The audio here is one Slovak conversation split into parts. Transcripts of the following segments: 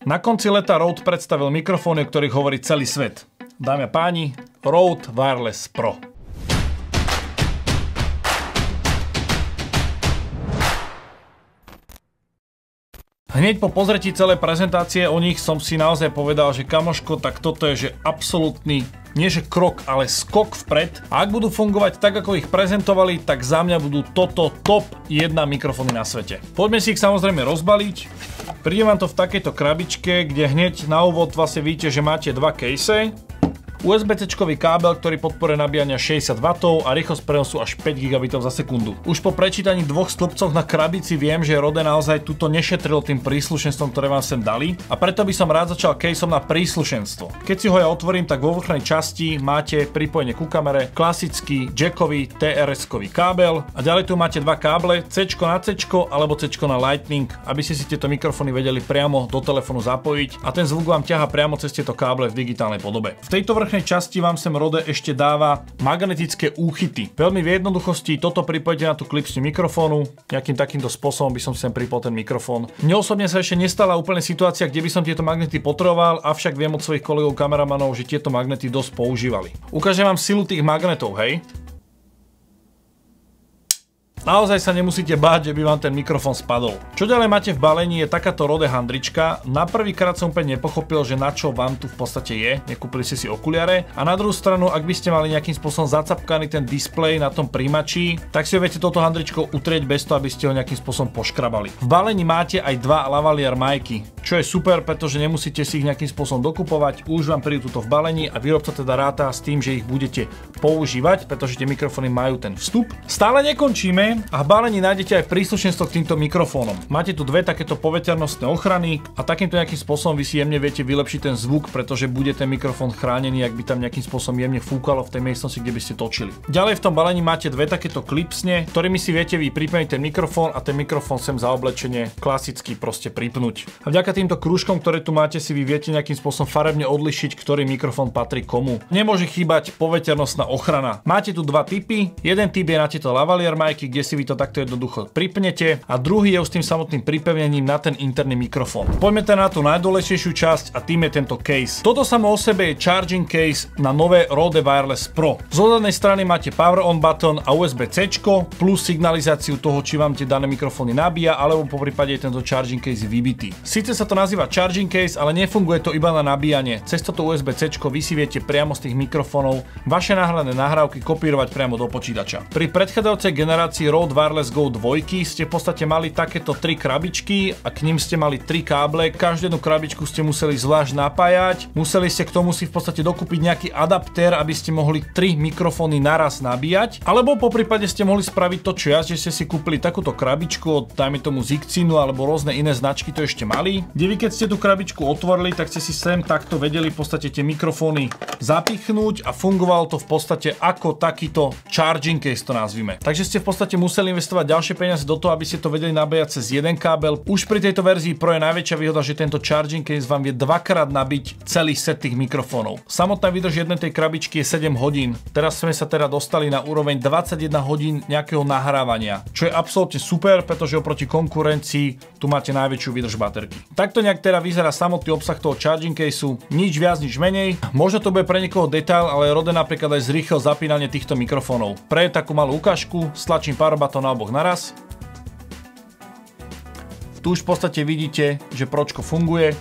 Na konci leta Rode predstavil mikrofóny, o ktorých hovorí celý svet. Dámy a páni, Rode Wireless Pro. Hneď po pozretí celej prezentácie o nich som si naozaj povedal, že kamoško, tak toto je že absolútny, nie že krok, ale skok vpred. A ak budú fungovať tak, ako ich prezentovali, tak za mňa budú toto top 1 mikrofóny na svete. Poďme si ich samozrejme rozbaliť. Príde vám to v takejto krabičke, kde hneď na úvod vlastne vidíte, že máte dva case. USB-C-čkový kábel, ktorý podporuje nabíjania 60 W a rýchlosť prenosu až 5 GB za sekundu. Už po prečítaní dvoch stĺpcoch na krabici viem, že Rode naozaj túto nešetril tým príslušenstvom, ktoré vám sem dali, a preto by som rád začal caseom na príslušenstvo. Keď si ho ja otvorím, tak vo vrchnej časti máte pripojenie ku kamere, klasický jackový TRS-kový kábel a ďalej tu máte dva káble, C na C alebo C na Lightning, aby ste si tieto mikrofóny vedeli priamo do telefónu zapojiť a ten zvuk vám ťaha priamo cez tieto káble v digitálnej podobe. V tejto vrchnej časti vám sem Rode ešte dáva magnetické úchyty. Veľmi v jednoduchosti toto pripojite na tú klipsňu mikrofónu. Nejakým takýmto spôsobom by som sem pripol ten mikrofón. Mne osobne sa ešte nestala úplne situácia, kde by som tieto magnety potreboval, avšak viem od svojich kolegov kameramanov, že tieto magnety dosť používali. Ukážem vám silu tých magnetov, hej. Naozaj sa nemusíte báť, že by vám ten mikrofón spadol. Čo ďalej máte v balení je takáto Rode handrička. Na prvýkrát som úplne nepochopil, že na čo vám tu v podstate je. Nekúpili ste si okuliare. A na druhú stranu, ak by ste mali nejakým spôsobom zacapkaný ten displej na tom príjimači, tak si ho viete touto handričkou utrieť bez toho, aby ste ho nejakým spôsobom poškrabali. V balení máte aj dva lavalier majky, čo je super, pretože nemusíte si ich nejakým spôsobom dokupovať. Už vám prídu tuto v balení a výrobca teda ráta s tým, že ich budete používať, pretože tie mikrofóny majú ten vstup. Stále nekončíme. A v balení nájdete aj príslušenstvo k týmto mikrofónom. Máte tu dve takéto poveternostné ochrany a takýmto nejakým spôsobom vy si jemne viete vylepšiť ten zvuk, pretože bude ten mikrofón chránený, ak by tam nejakým spôsobom jemne fúkalo v tej miestnosti, kde by ste točili. Ďalej v tom balení máte dve takéto klipsne, ktorými si viete vy pripnúť ten mikrofón a ten mikrofón sem za oblečenie klasicky proste pripnúť. A vďaka týmto krúžkom, ktoré tu máte, si vy viete nejakým spôsobom farebne odlišiť, ktorý mikrofón patrí komu. Nemôže chýbať poveternostná ochrana. Máte tu dva typy. Jeden typ je na tieto lavalier majky, kde si vy to takto jednoducho pripnete a druhý je už s tým samotným pripevnením na ten interný mikrofón. Poďme teda na tú najdôležitejšiu časť a tým je tento case. Toto samo o sebe je charging case na nové Rode Wireless Pro. Zo zadnej strany máte power on button a USB-C plus signalizáciu toho, či vám tie dané mikrofóny nabíja, alebo poprípade je tento charging case vybitý. Síce sa to nazýva charging case, ale nefunguje to iba na nabíjanie. Cez toto USB-C vy si viete priamo z tých mikrofónov vaše nahrané nahrávky kopírovať priamo do počítača. Pri predchádzajúcej generácii Rode Wireless Go 2 ste v podstate mali takéto 3 krabičky a k ním ste mali 3 káble. Každú jednu krabičku ste museli zvlášť napájať. Museli ste k tomu si v podstate dokúpiť nejaký adaptér, aby ste mohli 3 mikrofóny naraz nabíjať. Alebo poprípade ste mohli spraviť to, čo ja, že ste si kúpili takúto krabičku od, dajme tomu, Zixinu alebo rôzne iné značky to ešte mali. Kde vy keď ste tú krabičku otvorili, tak ste si sem takto vedeli v podstate tie mikrofóny zapichnúť a fungovalo to v podstate ako takýto charging case, to nazvime. Takže ste v podstate museli investovať ďalšie peniaze do toho, aby ste to vedeli nabíjať cez jeden kábel. Už pri tejto verzii Pro je najväčšia výhoda, že tento charging case vám vie dvakrát nabiť celý set tých mikrofónov. Samotná výdrž jednej tej krabičky je 7 hodín. Teraz sme sa teda dostali na úroveň 21 hodín nejakého nahrávania, čo je absolútne super, pretože oproti konkurencii tu máte najväčšiu výdrž baterky. Takto nejak teda vyzerá samotný obsah toho charging caseu, nič viac, nič menej. Možno to bude pre niekoho detail, ale Rode napríklad aj zrýchlil zapínanie týchto mikrofónov. Pre takú malú ukážku stlačím power button na oboch naraz. Tu už v podstate vidíte, že Pročko funguje.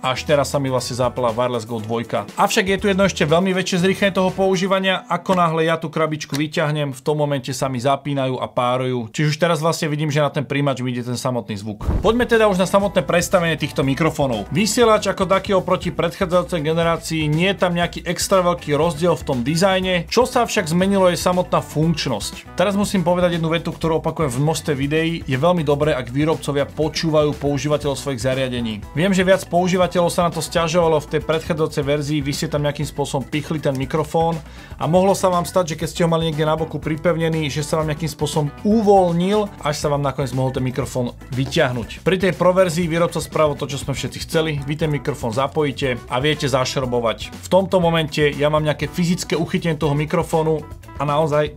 Až teraz sa mi vlastne zapala Wireless Go 2. Avšak je tu jedno ešte veľmi väčšie zrýchlenie toho používania. Ako náhle ja tú krabičku vyťahnem, v tom momente sa mi zapínajú a párujú. Čiže už teraz vlastne vidím, že na ten príjimač ide ten samotný zvuk. Poďme teda už na samotné predstavenie týchto mikrofónov. Vysielač ako taký oproti predchádzajúcej generácii nie je tam nejaký extra veľký rozdiel v tom dizajne. Čo sa však zmenilo je samotná funkčnosť. Teraz musím povedať jednu vetu, ktorú opakujem v množstve videí. Je veľmi dobré, ak výrobcovia počúvajú používateľov svojich zariadení. Viem, že viac používateľov sa na to sťažovalo v tej predchádzajúcej verzii, vy ste tam nejakým spôsobom pichli ten mikrofón a mohlo sa vám stať, že keď ste ho mali niekde na boku pripevnený, že sa vám nejakým spôsobom uvoľnil, až sa vám nakoniec mohol ten mikrofón vyťahnuť. Pri tej Pro verzii výrobca spravil to, čo sme všetci chceli, vy ten mikrofón zapojíte a viete zašrobovať. V tomto momente ja mám nejaké fyzické uchytenie toho mikrofónu a naozaj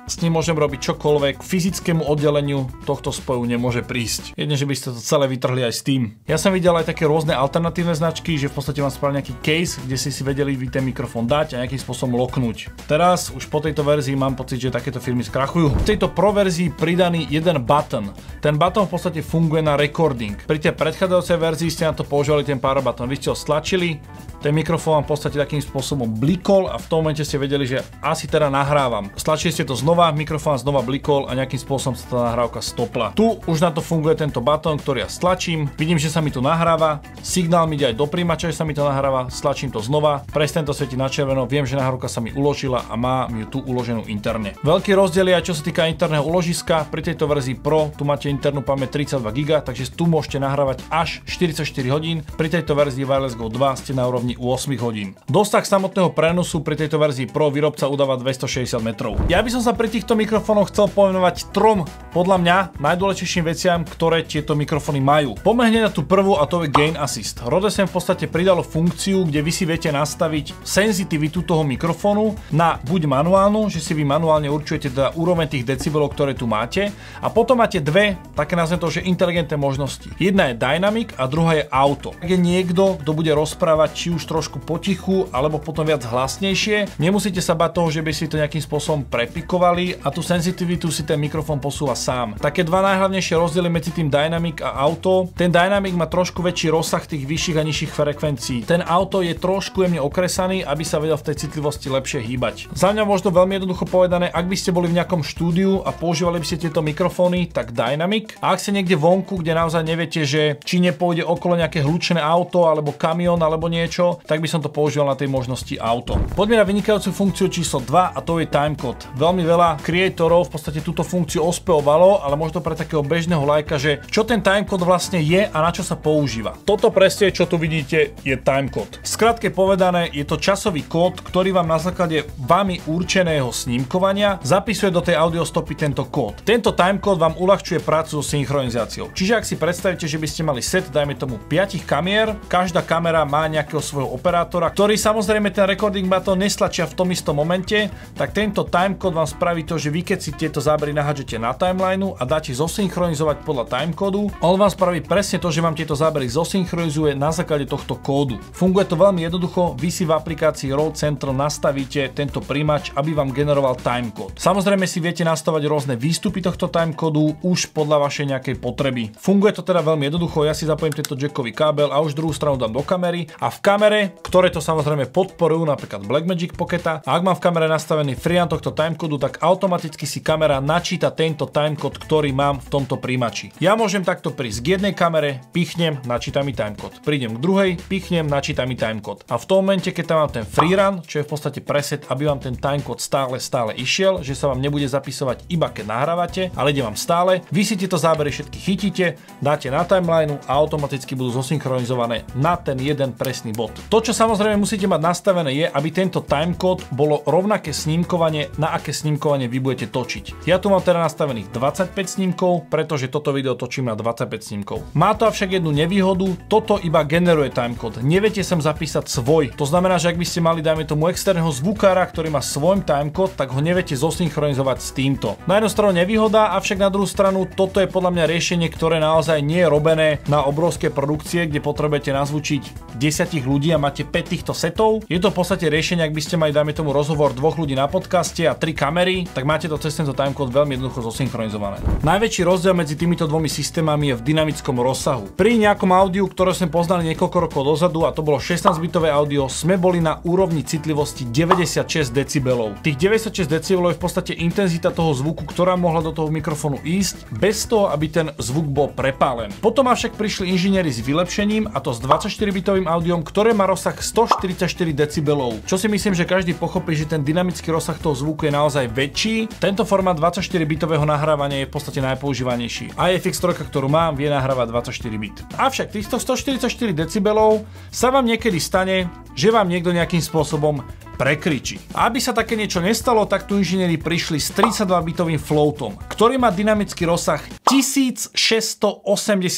s ním môžem robiť čokoľvek, k fyzickému oddeleniu tohto spoju nemôže prísť. Jedne, že by ste to celé vytrhli aj s tým. Ja som videl aj také rôzne alternatívne značky, že v podstate vám spravili nejaký case, kde si vedeli vy ten mikrofón dať a nejakým spôsobom loknúť. Teraz už po tejto verzii mám pocit, že takéto firmy skrachujú. V tejto Pro verzii pridaný jeden button. Ten button v podstate funguje na recording. Pri tej predchádzajúcej verzii ste na to používali ten power button. Vy ste ho stlačili, ten mikrofón vám v podstate takým spôsobom blikol a v tom momente ste vedeli, že asi teda nahrávam. Stlačili ste to znova, mikrofón znova blikol a nejakým spôsobom sa tá nahrávka stopla. Tu už na to funguje tento button, ktorý ja stlačím. Vidím, že sa mi to nahráva. Signál mi ide aj do príjimača, že sa mi to nahráva. Stlačím to znova. Prestane to svietiť na červeno. Viem, že nahrávka sa mi uložila a mám ju tu uloženú interne. Veľký rozdiel je aj čo sa týka interného uložiska. Pri tejto verzii Pro tu máte internú pamäť 32 GB, takže tu môžete nahrávať až 44 hodín. Pri tejto verzii Wireless Go 2 ste na úrovni 8 hodín. Dosah samotného prenosu pri tejto verzii Pro výrobca udáva 260 metrov. Ja by som sa pri týchto mikrofónoch chcel pomenovať trom podľa mňa najdôležitejším veciam, ktoré tieto mikrofóny majú. Poďme hneď na tú prvú a to je Gain Assist. Rode sem v podstate pridalo funkciu, kde vy si viete nastaviť senzitivitu toho mikrofónu na buď manuálnu, že si vy manuálne určujete teda úroveň tých decibelov, ktoré tu máte, a potom máte dve, také nazvem to, že inteligentné možnosti. Jedna je Dynamic a druhá je Auto. Ak je niekto, kto bude rozprávať či už trošku potichu, alebo potom viac hlasnejšie, nemusíte sa báť toho, že by si to nejakým spôsobom prepikovali a tú senzitivitu si ten mikrofón posúva sám. Také dva najhlavnejšie rozdiely medzi tým Dynamic a Auto. Ten Dynamic má trošku väčší rozsah tých vyšších a nižších frekvencií. Ten Auto je trošku jemne okresaný, aby sa vedel v tej citlivosti lepšie hýbať. Za mňa možno veľmi jednoducho povedané, ak by ste boli v nejakom štúdiu a používali by ste tieto mikrofóny, tak Dynamic. A ak ste niekde vonku, kde naozaj neviete, že či nepôjde okolo nejaké hlučné auto alebo kamión alebo niečo, tak by som to používal na tej možnosti Auto. Poďme na vynikajúcu funkciu číslo 2 a to je timecode. Veľmi veľa kreatorov v podstate túto funkciu ospevovalo, ale možno pre takého bežného lajka, že čo ten timecode vlastne je a na čo sa používa. Toto presne, čo tu vidíte, je timecode. Skrátke povedané, je to časový kód, ktorý vám na základe vami určeného snímkovania zapisuje do tej audiostopy tento kód. Tento timecode vám uľahčuje prácu so synchronizáciou. Čiže ak si predstavíte, že by ste mali set, dajme tomu 5 kamier, každá kamera má nejakého svojho operátora, ktorý samozrejme ten recording button nestlačia v tom istom momente, tak tento timecode vám spraví to, že vy keď si tieto zábery nahádžete na timelineu a dáte zosynchronizovať podľa timecodu, on vám spraví presne to, že vám tieto zábery zosynchronizuje na základe tohto kódu. Funguje to veľmi jednoducho, vy si v aplikácii Rode Central nastavíte tento príjimač, aby vám generoval timecode. Samozrejme si viete nastavať rôzne výstupy tohto timecodu už podľa vašej nejakej potreby. Funguje to teda veľmi jednoducho, ja si zapojím tento jackový kábel a už druhú stranu dám do kamery a v kamere, ktoré to samozrejme podporujú, napríklad Blackmagic Pocketa, a ak mám v kamere nastavený freehand tohto timecodu, tak automaticky si kamera načíta tento timecode, ktorý mám v tomto príjimači. Ja môžem takto prísť k jednej kamere, pichnem, načíta mi timecode. Prídem k druhej, pichnem, načíta mi timecode. A v tom momente, keď tam mám ten freerun, čo je v podstate preset, aby vám ten timecode stále išiel, že sa vám nebude zapisovať iba keď nahrávate, ale ide vám stále. Vy si tieto zábery všetky chytíte, dáte na timelineu a automaticky budú zosynchronizované na ten jeden presný bod. To, čo samozrejme musíte mať nastavené, je, aby tento timecode bolo rovnaké snímkovanie, na aké snímkovanie vy budete točiť. Ja tu mám teda nastavených 25 snímkov, pretože toto video točím na 25 snímkov. Má to avšak jednu nevýhodu, toto iba generuje timecode. Neviete sem zapísať svoj. To znamená, že ak by ste mali, dajme tomu, externého zvukára, ktorý má svoj timecode, tak ho neviete zosynchronizovať s týmto. Na jednu stranu nevýhoda, avšak na druhú stranu toto je podľa mňa riešenie, ktoré naozaj nie je robené na obrovské produkcie, kde potrebujete nazvučiť 10 ľudí a máte 5 týchto setov. Je to v podstate riešenie, ak by ste mali, dajme tomu, rozhovor 2 ľudí na podcaste a 3 kamery, tak máte to cez tento timecode veľmi jednoducho zosynchronizované. Najväčší rozdiel medzi týmito dvomi systémami je v dynamickom rozsahu. Pri nejakom audiu, ktoré sme poznali niekoľko rokov dozadu, a to bolo 16-bitové audio, sme boli na úrovni citlivosti 96 decibelov. Tých 96 decibelov je v podstate intenzita toho zvuku, ktorá mohla do toho mikrofónu ísť, bez toho, aby ten zvuk bol prepálen. Potom avšak prišli inžinieri s vylepšením, a to s 24-bitovým audiom, ktoré má rozsah 144 decibelov. Čo si myslím, že každý pochopí, že ten dynamický rozsah toho zvuku je naozaj väčší. Tento formát 24-bitového nahrávania je v podstate najpoužívanejší. IFX3, ktorú mám, vie nahrávať 24 bit. Avšak týchto 144 decibelov sa vám niekedy stane, že vám niekto nejakým spôsobom prekričí. A aby sa také niečo nestalo, tak tu inžinieri prišli s 32-bitovým floatom, ktorý má dynamický rozsah 1680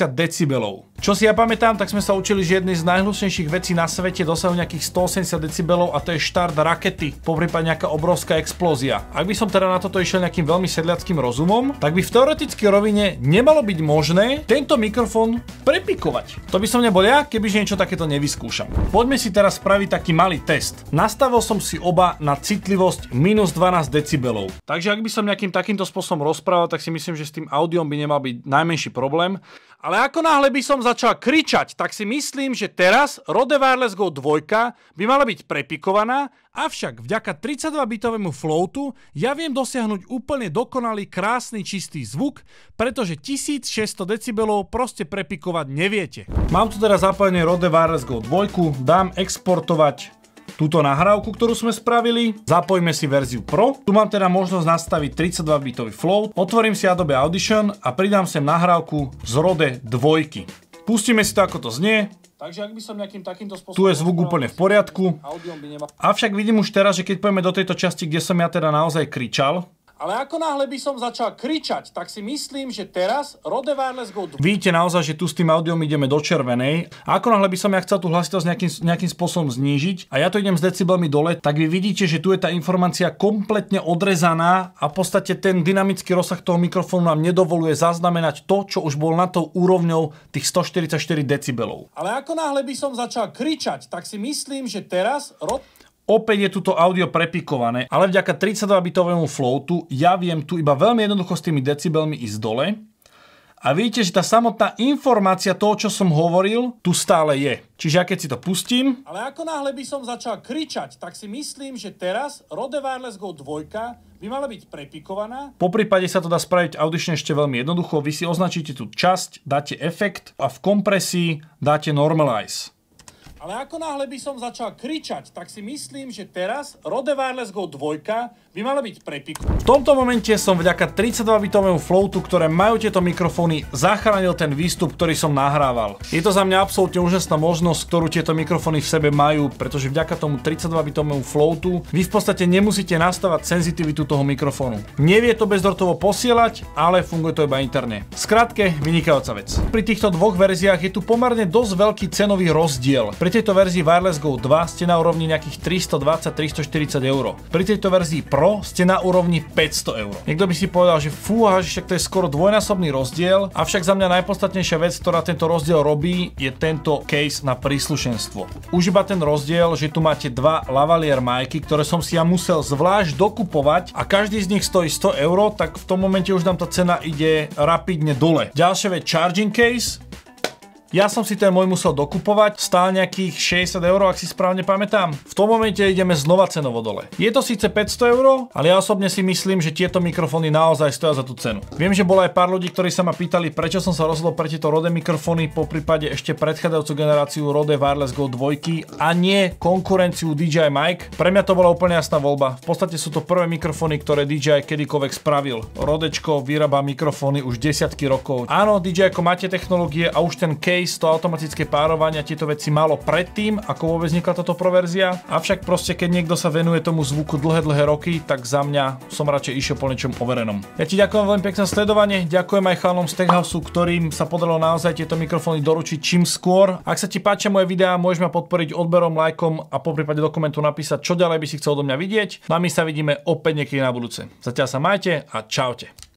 decibelov. Čo si ja pamätám, tak sme sa učili, že jedný z najhlučnejších vecí na svete dosahujú nejakých 180 decibelov a to je štart rakety, poprípade nejaká obrovská explózia. Ak by som teda na toto išiel nejakým veľmi sedliackým rozumom, tak by v teoretickej rovine nemalo byť možné tento mikrofón prepikovať. To by som nebol ja, kebyže niečo takéto nevyskúšam. Poďme si teraz spraviť taký malý test. Nastavil som si oba na citlivosť minus 12 decibelov. Takže ak by som nejakým takýmto spôsobom rozprával, tak si myslím, že s tým audiom by nemal byť najmenší problém. Ale ako náhle by som začal kričať, tak si myslím, že teraz Rode Wireless Go 2 by mala byť prepikovaná, avšak vďaka 32-bitovému floatu ja viem dosiahnuť úplne dokonalý, krásny, čistý zvuk, pretože 1600 decibelov proste prepikovať neviete. Mám tu teraz zapojený Rode Wireless Go 2, dám exportovať túto nahrávku, ktorú sme spravili. Zapojíme si verziu Pro. Tu mám teda možnosť nastaviť 32-bitový float. Otvorím si Adobe Audition a pridám sem nahrávku z Rode 2. Pustíme si to, ako to znie. Takže ak by som nejakým takýmto spôsobom... Tu je zvuk úplne v poriadku. Avšak vidím už teraz, že keď pôjdeme do tejto časti, kde som ja teda naozaj kričal, ale ako náhle by som začal kričať, tak si myslím, že teraz Rode Wireless Go 2... Vidíte naozaj, že tu s tým audiom ideme do červenej. A ako náhle by som ja chcel tú hlasitosť nejakým spôsobom znížiť a ja to idem s decibelmi dole, tak vy vidíte, že tu je tá informácia kompletne odrezaná a v podstate ten dynamický rozsah toho mikrofónu nám nedovoluje zaznamenať to, čo už bol na tou úrovňou tých 144 decibelov. Ale ako náhle by som začal kričať, tak si myslím, že teraz opäť je tuto audio prepikované, ale vďaka 32-bitovému floatu ja viem tu iba veľmi jednoducho s tými decibelmi ísť dole. A vidíte, že tá samotná informácia toho, čo som hovoril, tu stále je. Čiže ja keď si to pustím... Ale ako náhle by som začal kričať, tak si myslím, že teraz Rode Wireless Go 2 by mala byť prepikovaná. Poprípade sa to dá spraviť audične ešte veľmi jednoducho. Vy si označíte tú časť, dáte efekt a v kompresii dáte normalize. Ale ako náhle by som začal kričať, tak si myslím, že teraz Rode Wireless Go 2 by mala byť prepikovaná. V tomto momente som vďaka 32-bitovému floatu, ktoré majú tieto mikrofóny, zachránil ten výstup, ktorý som nahrával. Je to za mňa absolútne úžasná možnosť, ktorú tieto mikrofóny v sebe majú, pretože vďaka tomu 32-bitovému floatu vy v podstate nemusíte nastavať senzitivitu toho mikrofónu. Nevie to bezdrotovo posielať, ale funguje to iba interne. Skrátke, vynikajúca vec. Pri týchto dvoch verziách je tu pomerne dosť veľký cenový rozdiel. Pri tejto verzii Wireless Go 2 ste na úrovni nejakých 320-340 eur. Pri tejto verzii Pro ste na úrovni 500 eur. Niekto by si povedal, že fúha, že však to je skoro dvojnásobný rozdiel, avšak za mňa najpodstatnejšia vec, ktorá tento rozdiel robí, je tento case na príslušenstvo. Už iba ten rozdiel, že tu máte dva lavalier majky, ktoré som si ja musel zvlášť dokupovať a každý z nich stojí 100 eur, tak v tom momente už nám tá cena ide rapidne dole. Ďalšia vec, charging case. Ja som si ten môj musel dokupovať, stál nejakých 60 eur, ak si správne pamätám. V tom momente ideme znova cenovo dole. Je to síce 500 eur, ale ja osobne si myslím, že tieto mikrofóny naozaj stoja za tú cenu. Viem, že bolo aj pár ľudí, ktorí sa ma pýtali, prečo som sa rozhodol pre tieto Rode mikrofóny, poprípade ešte predchádzajúcu generáciu Rode Wireless Go 2 a nie konkurenciu DJI Mic. Pre mňa to bola úplne jasná voľba. V podstate sú to prvé mikrofóny, ktoré DJI kedykoľvek spravil. Rodečko vyrába mikrofóny už desiatky rokov. Áno, DJI máte technológie a už ten to automatické párovanie, tieto veci malo predtým, ako vôbec vznikla táto proverzia. Avšak proste, keď niekto sa venuje tomu zvuku dlhé roky, tak za mňa som radšej išiel po niečom overenom. Ja ti ďakujem veľmi pekne za sledovanie, ďakujem aj chalanom z Techhouse, ktorým sa podarilo naozaj tieto mikrofóny doručiť čím skôr. Ak sa ti páčia moje videá, môžeš ma podporiť odberom, lajkom a poprípade do komentu napísať, čo ďalej by si chcel odo mňa vidieť. No a my sa vidíme opäť niekedy na budúce. Zatiaľ sa majte a čaute.